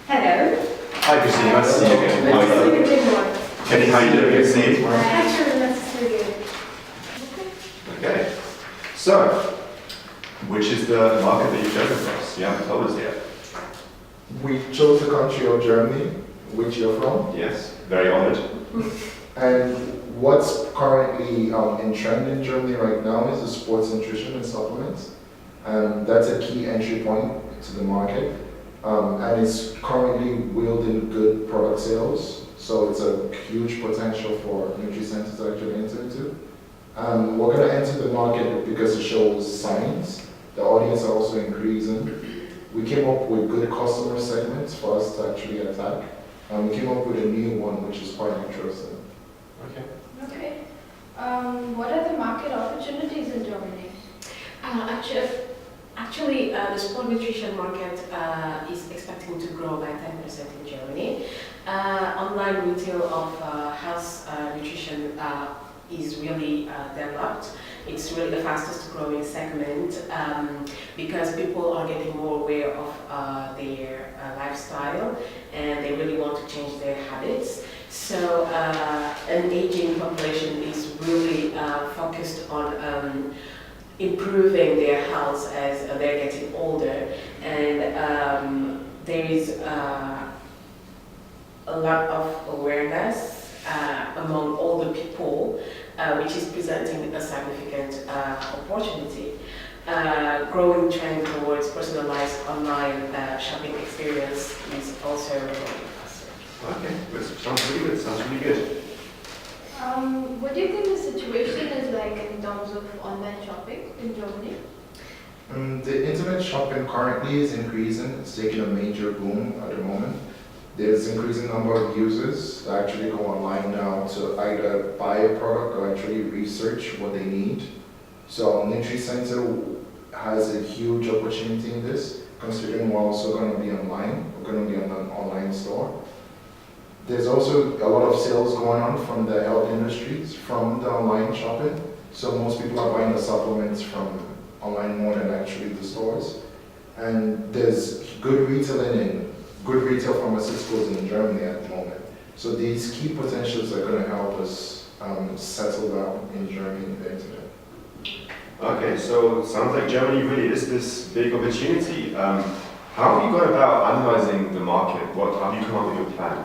Hello. Hi Christine, nice to see you again. Nice to see you again. Kenny, how are you doing? Good to see you. Actually, nice to see you. Okay. So, which is the market that you've chosen for us? You haven't told us yet. We chose the country of Germany, which you're from. Yes, very honoured. And what's currently in trend in Germany right now is the sports nutrition and supplements. That's a key entry point to the market. And it's currently wielding good product sales. So it's a huge potential for Nutri Centre to actually enter into. We're going to enter the market because it shows signs. The audience are also increasing. We came up with good customer segments for us to actually attack. And we came up with a new one, which is quite interesting. Okay. Okay. What are the market opportunities in Germany? Actually, the sport nutrition market is expecting to grow by 10% in Germany. Online retail of health nutrition is really developed. It's really the fastest growing segment because people are getting more aware of their lifestyle and they really want to change their habits. So an aging population is really focused on improving their health as they're getting older, and there is a lot of awareness among older people, which is presenting a significant opportunity. Growing trend towards personalized online shopping experience is also growing faster. Okay, good. Sounds really good. Sounds really good. What do you think the situation is like in terms of online shopping in Germany? The internet shopping currently is increasing. It's taking a major boom at the moment. There's increasing number of users that actually go online now to either buy a product or actually research what they need. So NutriCentre has a huge opportunity in this, considering we're also going to be online. We're going to be on an online store. There's also a lot of sales going on from the health industries, from the online shopping. So most people are buying the supplements from online more than actually the stores. And there's good retail pharmaceuticals in Germany at the moment. So these key potentials are going to help us settle down in Germany in the internet. Okay, so it sounds like Germany really is this big opportunity. How have you gone about analysing the market? What have you come up with your plan?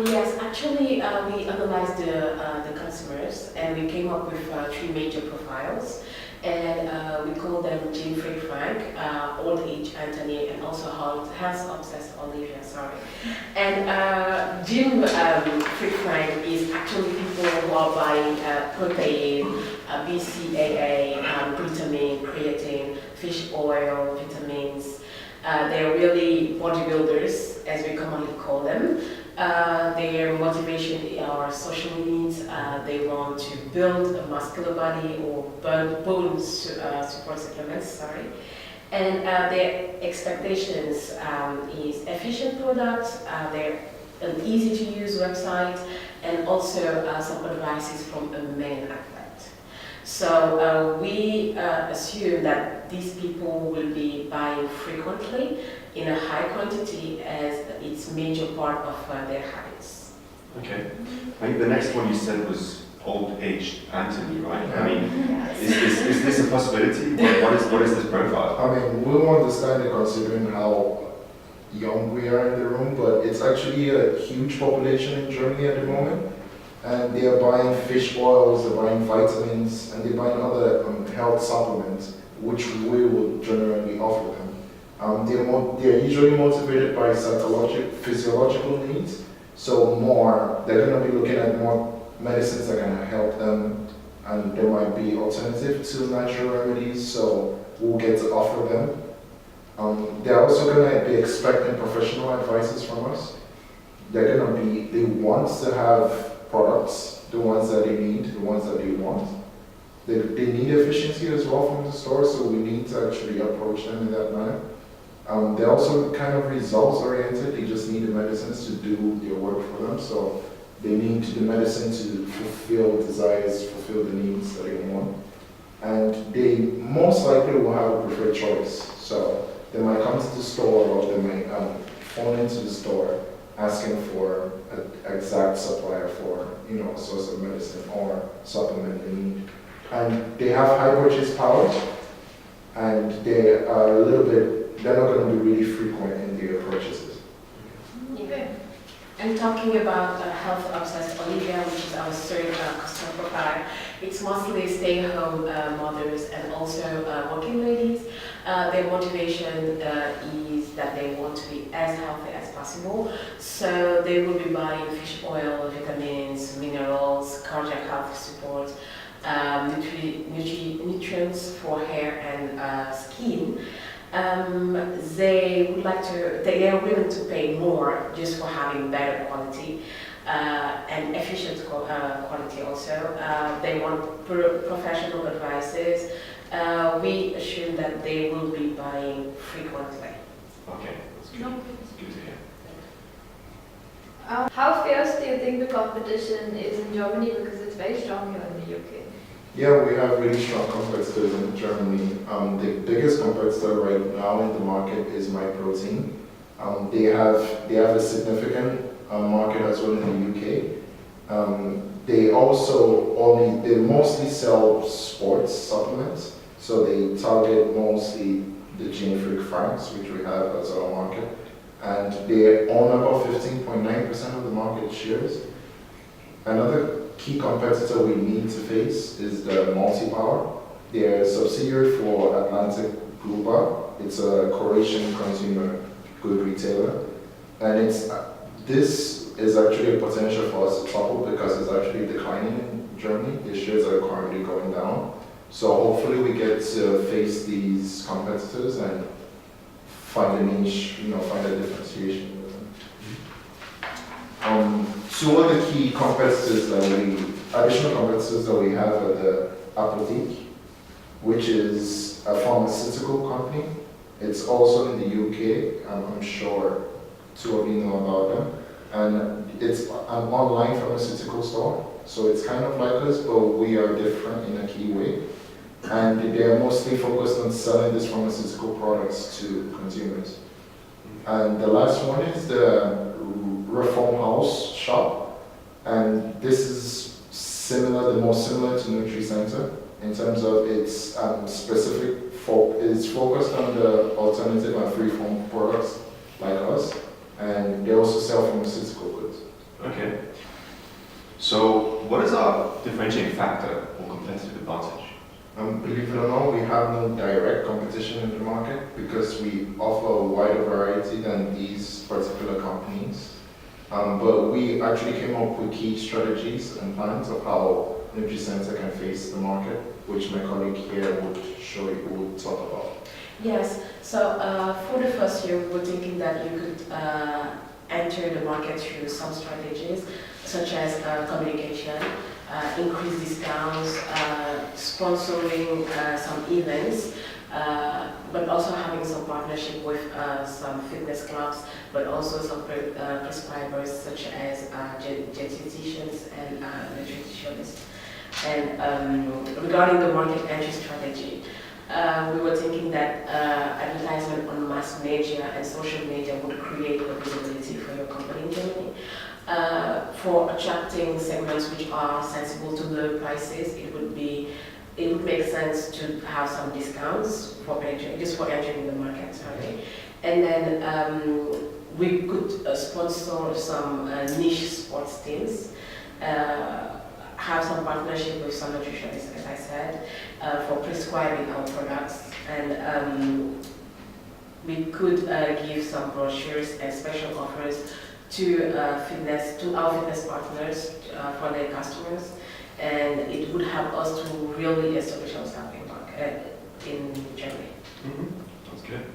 Yes, actually, we analyzed the customers and we came up with 3 major profiles. And we call them Jim Freak Frank, Old Age Anthony, and also Health Obsessed Olivia, sorry. And Jim Freak Frank is actually people who are buying protein, BCAA, glutamine, creatine, fish oil, vitamins. They're really bodybuilders, as we commonly call them. Their motivation are social needs. They want to build a muscular body or bone support supplements, sorry. And their expectations is efficient products, they're an easy to use website, and also some advices from a main athlete. So we assume that these people will be buying frequently in a high quantity as it's major part of their habits. Okay. I think the next one you said was old age Anthony, right? I mean, is this a possibility? What is this profile? I mean, we don't understand it considering how young we are in the room, but it's actually a huge population in Germany at the moment. And they are buying fish oils, they're buying vitamins, and they're buying other health supplements, which we will generally offer them. They're usually motivated by physiological needs, so they're going to be looking at more medicines that are going to help them, and there might be alternative to natural remedies, so we'll get to offer them. They're also going to be expecting professional advices from us. They want to have products, the ones that they need, the ones that they want. They need efficiency as well from the store, so we need to actually approach them in that manner. They're also kind of results oriented. They just need the medicines to do their work for them, so they need the medicine to fulfill desires, fulfill the needs that they want. And they most likely will have a preferred choice. So they might come to the store or they might phone into the store asking for an exact supplier for, a source of medicine or supplement they need. And they have high purchase power, and they're not going to be really frequent in their purchases. Okay. And talking about health obsessed Olivia, which is our third customer profile, it's mostly stay-at-home mothers and also working ladies. Their motivation is that they want to be as healthy as possible. So they will be buying fish oil, vitamins, minerals, cardiac health support, nutrients for hair and skin. They are willing to pay more just for having better quality and efficient quality also. They want professional advices. We assume that they will be buying frequently. Okay, that's good. That's good to hear. How fierce do you think the competition is in Germany? Because it's very strong here in the UK. Yeah, we have really strong competitors in Germany. The biggest competitor right now in the market is MyProtein. They have a significant market as well in the UK. They mostly sell sports supplements, so they target mostly the gene-free farms, which we have as our market, and they own about 15.9% of the market shares. Another key competitor we need to face is the Multipower. They're a subsidiary for Atlantic Global. It's a Croatian consumer good retailer, and this is actually a potential for us to trouble because it's actually declining in Germany. The shares are currently going down. So hopefully we get to face these competitors and find a niche, find a differentiation with them. Two other key additional competitors that we have are the Apotheke, which is a pharmaceutical company. It's also in the UK. I'm sure two of you know about them. And it's an online pharmaceutical store. So it's kind of like us, but we are different in a key way. And they are mostly focused on selling these pharmaceutical products to consumers. And the last one is the Reform House shop. And this is the most similar to Nutri Centre in terms of its it's focused on the alternative and free-form products like us, and they also sell pharmaceutical goods. Okay. So, what is our differentiating factor or competitive advantage? Believe it or not, we have no direct competition in the market because we offer a wider variety than these particular companies. But we actually came up with key strategies and plans of how NutriCentre can face the market, which my colleague here would talk about. Yes, so for the first year, we were thinking that you could enter the market through some strategies, such as communication, increased discounts, sponsoring some events, but also having some partnership with some fitness clubs, but also some prescribers such as dietitians and nutritionists. And regarding the market entry strategy, we were thinking that advertisement on mass media and social media would create a visibility for your company in Germany. For attracting segments which are sensible to low prices, it would make sense to have some discounts for entering the market, sorry. And then we could sponsor some niche sports teams, have some partnership with some nutritionists, as I said, for prescribing our products, and we could give some brochures and special offers to our fitness partners for their customers, and it would help us to really establish ourselves in Germany. Mm-hmm. That's good.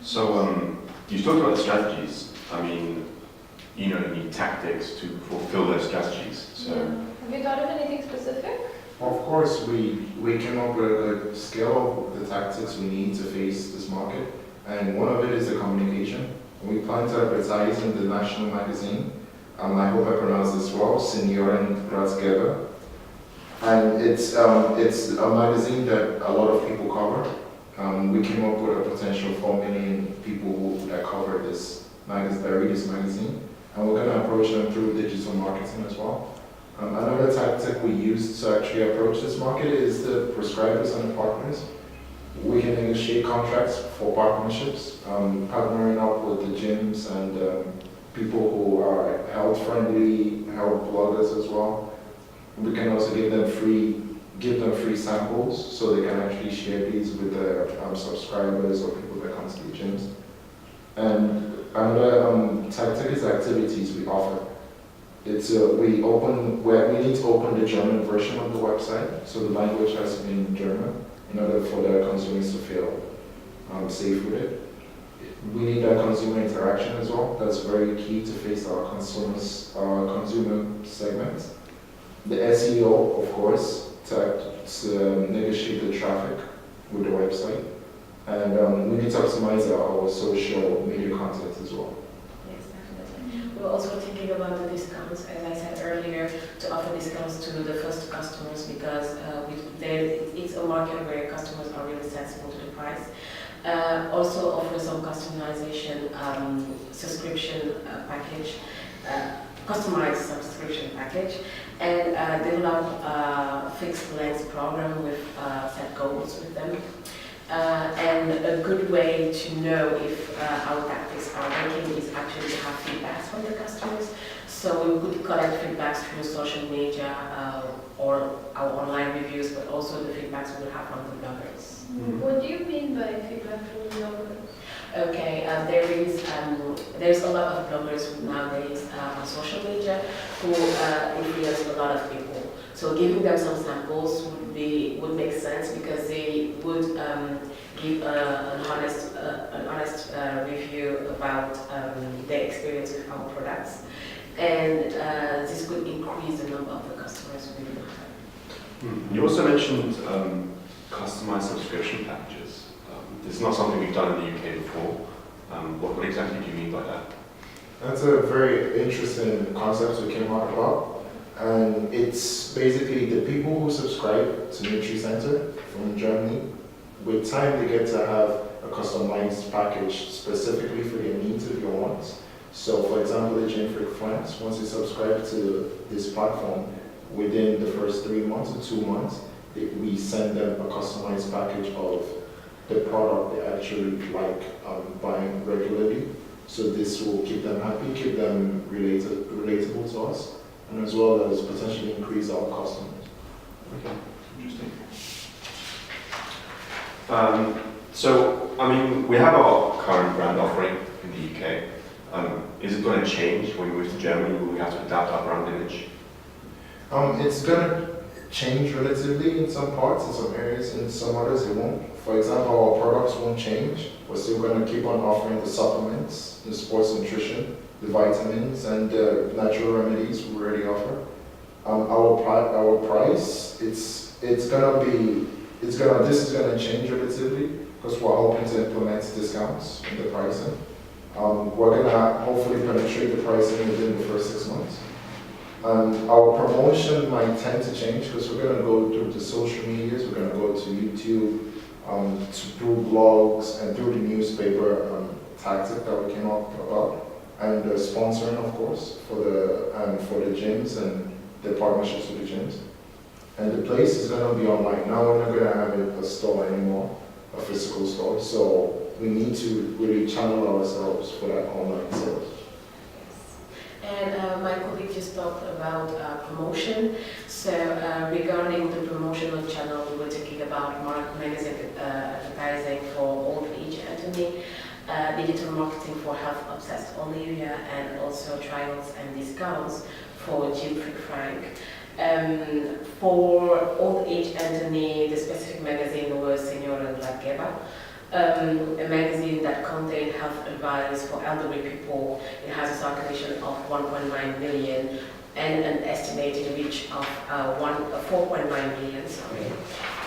So you talked about the strategies. I mean, you need tactics to fulfill those strategies. So have you thought of anything specific? Of course, we came up with a good scale of the tactics we need to face this market, and one of it is the communication. We plan to advertise in the national magazine. I hope I pronounced this well, Senioren Ratgeber. And it's a magazine that a lot of people cover. We came up with a potential 4 million people that cover this magazine, that read this magazine, and we're going to approach them through digital marketing as well. Another tactic we use to actually approach this market is the prescribers and the partners. We can negotiate contracts for partnerships, partnering up with the gyms and people who are health-friendly, health bloggers as well. We can also give them free samples so they can actually share these with their subscribers or people that come to the gyms. And another tactic is activities we offer. It's we need to open the German version of the website, so the language has to be in German in order for the consumers to feel safe with it. We need that consumer interaction as well. That's very key to face our consumer segments. The SEO, of course, to negotiate the traffic with the website. And we need to optimize our social media content as well. Yes, definitely. We're also thinking about the discounts, as I said earlier, to offer discounts to the first customers because it's a market where customers are really sensible to the price. Also offer some customization subscription package, customized subscription package, and develop a fixed length program with set goals with them. And a good way to know if our tactics are working is actually to have feedbacks from the customers. So we could collect feedbacks through social media or our online reviews, but also the feedbacks we will have from the bloggers. What do you mean by feedback from the bloggers? Okay, there's a lot of bloggers nowadays on social media who influence a lot of people. So giving them some samples would make sense because they would give an honest review about their experience with our products, and this could increase the number of the customers we will have. You also mentioned customized subscription packages. This is not something we've done in the UK before. What exactly do you mean by that? That's a very interesting concept we came out about. And it's basically the people who subscribe to Nutri Centre from Germany, with time they get to have a customized package specifically for their needs and their wants. So for example, the Gym Freak France, once they subscribe to this platform, within the first 3 months or 2 months, we send them a customized package of the product they actually like buying regularly. So this will keep them happy, keep them relatable to us, and as well as potentially increase our customers. Okay, interesting. So, I mean, we have our current brand offering in the UK. Is it going to change when we move to Germany? Will we have to adapt our brand image? It's going to change relatively in some parts, in some areas, in some others it won't. For example, our products won't change. We're still going to keep on offering the supplements, the sports nutrition, the vitamins, and the natural remedies we already offer. Our price, this is going to change relatively because we're hoping to implement discounts in the pricing. We're going to hopefully penetrate the pricing within the first 6 months. Our promotion might tend to change because we're going to go through the social medias, we're going to go to YouTube, through blogs, and through the newspaper tactic that we came up about, and sponsoring, of course, for the gyms and the partnerships with the gyms. And the place is going to be online. Now we're not going to have a store anymore, a physical store, so we need to really channel ourselves for that online sales. And my colleague just talked about promotion. So regarding the promotional channel, we were talking about magazine advertising for old age Anthony, digital marketing for health obsessed Olivia, and also trials and discounts for Gym Freak Frank. For old age Anthony, the specific magazine was Senora Gladgeba. A magazine that contained health advice for elderly people. It has a circulation of 1.9 million and an estimated reach of 4.9 million.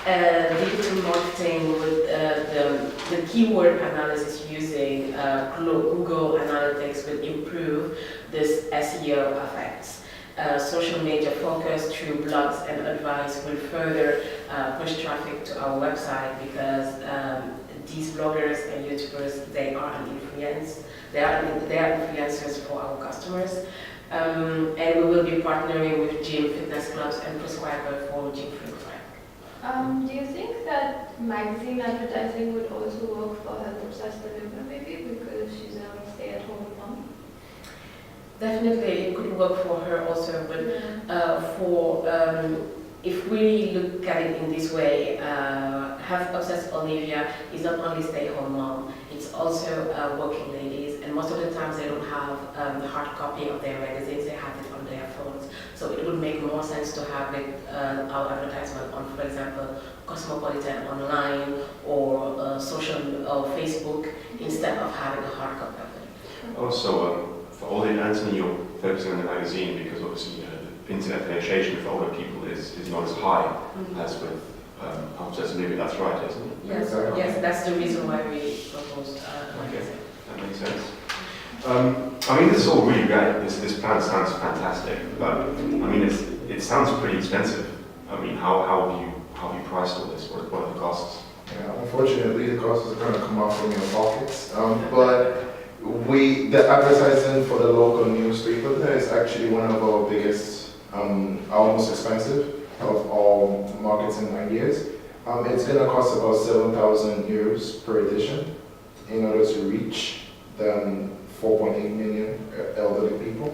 Digital marketing with the keyword analysis using Google Analytics will improve this SEO effects. social media focus through blogs and advice will further push traffic to our website because these bloggers and YouTubers, they are an influence. They are influencers for our customers. And we will be partnering with gym, fitness clubs and prescriber for gym free trial. Do you think that magazine advertising would also work for health obsessed Olivia maybe because she's a stay-at-home mom? Definitely, it could work for her also, but if we look at it in this way, health obsessed Olivia is not only stay-at-home mom, it's also working ladies, and most of the times they don't have the hard copy of their magazines, they have it on their phones. So it would make more sense to have it, our advertisement on, for example, Cosmopolitan online or social or Facebook instead of having a hard copy of it. Also, for all the Anthony, you're focusing on the magazine because obviously the internet penetration for older people is not as high as with obsessed Olivia. That's right, isn't it? Yes, Exactly. yes, that's the reason why we proposed Okay, that makes sense. I mean, this is all really great. This plan sounds fantastic, but I mean, it sounds pretty expensive. I mean, how have you priced all this? What are the costs? Yeah, unfortunately, the cost is going to come out from your pockets. But the advertising for the local newspaper there is actually one of our biggest, our most expensive of all marketing ideas. It's going to cost about 7,000 euros per edition in order to reach the 4.8 million elderly people.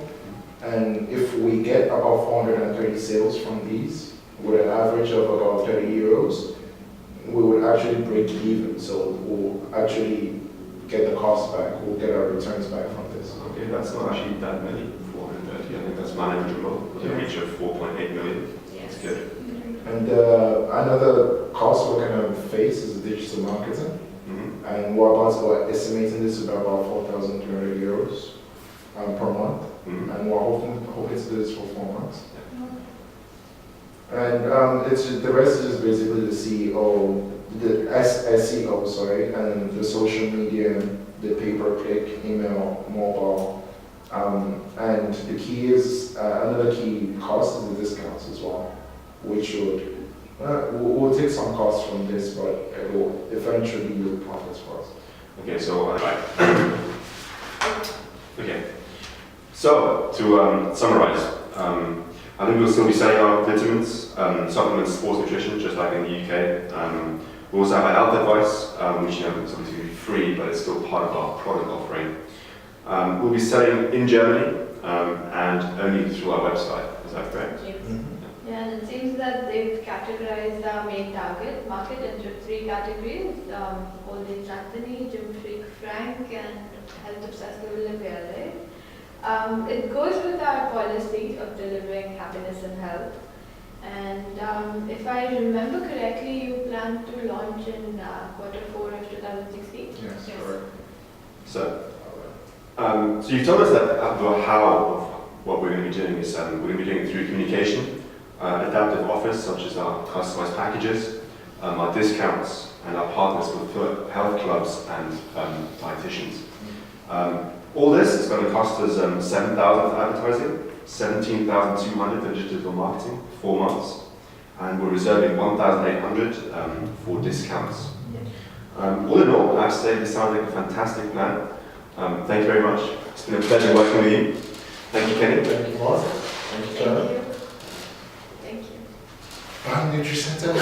And if we get about 430 sales from these, with an average of about 30 euros, we would actually break even. So we'll actually get the cost back, we'll get our returns back from this. Okay, that's not actually that many, 430. I think that's manageable with a reach of 4.8 million. Yes. That's good. And another cost we're going to face is digital marketing. Mm-hmm. And we're estimating this about 4,300 euros per month. Mm-hmm. And we're hoping to do this for 4 months. And it's the rest is just basically the SEO, the SEO, sorry, and the social media, the pay-per-click, email, mobile. And the key is, another key cost is the discounts as well, which would, we'll take some costs from this, but it will eventually yield profits for us. Okay, so okay. So to summarize, I think we'll still be selling our vitamins, supplements, sports nutrition, just like in the UK. We also have our health advice, which is obviously free, but it's still part of our product offering. We'll be selling in Germany and only through our website. Is that correct? Yes. Yeah, and it seems that they've categorized our main target market into 3 categories: old age Anthony, gym freak Frank, and health obsessed Olivia, right? It goes with our policy of delivering happiness and health. And if I remember correctly, you plan to launch in Q4 of 2016. Yes, Yes. correct. So, so you've told us that the how of what we're going to be doing is we're going to be doing it through communication, adaptive offers such as our customized packages, our discounts, and our partners with health clubs and dietitians. All this is going to cost us 7,000 for advertising, 17,200 for digital marketing, 4 months, and we're reserving 1,800 for discounts. All in all, I have to say this sounds like a fantastic plan. Thank you very much. It's been a pleasure working with you. Thank you, Kenny. Thank you, Mark. Thank you, Karen. Thank you. Bye, NutriCentre.